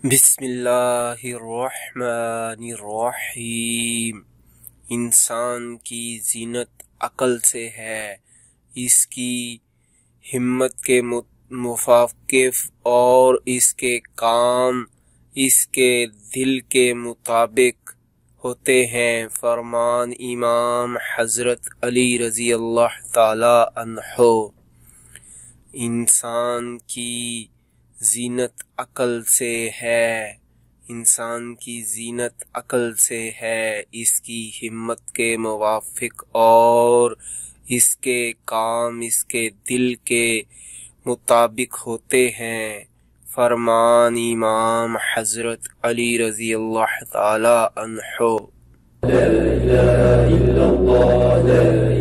بسم اللہ الرحمن الرحیم۔ انسان کی زینت عقل سے ہے، اس کی ہمت کے موافق اور اس کے کام اس کے دل کے مطابق ہوتے ہیں۔ فرمان امام حضرت علی رضی اللہ تعالی عنہ۔ انسان کی زینت عقل سے ہے، انسان کی زینت عقل سے ہے، اس کی ہمت کے موافق اور اس کے کام اس کے دل کے مطابق ہوتے ہیں۔ فرمان امام حضرت علی رضی اللہ تعالی عنہ۔ لا الہ الا اللہ، لا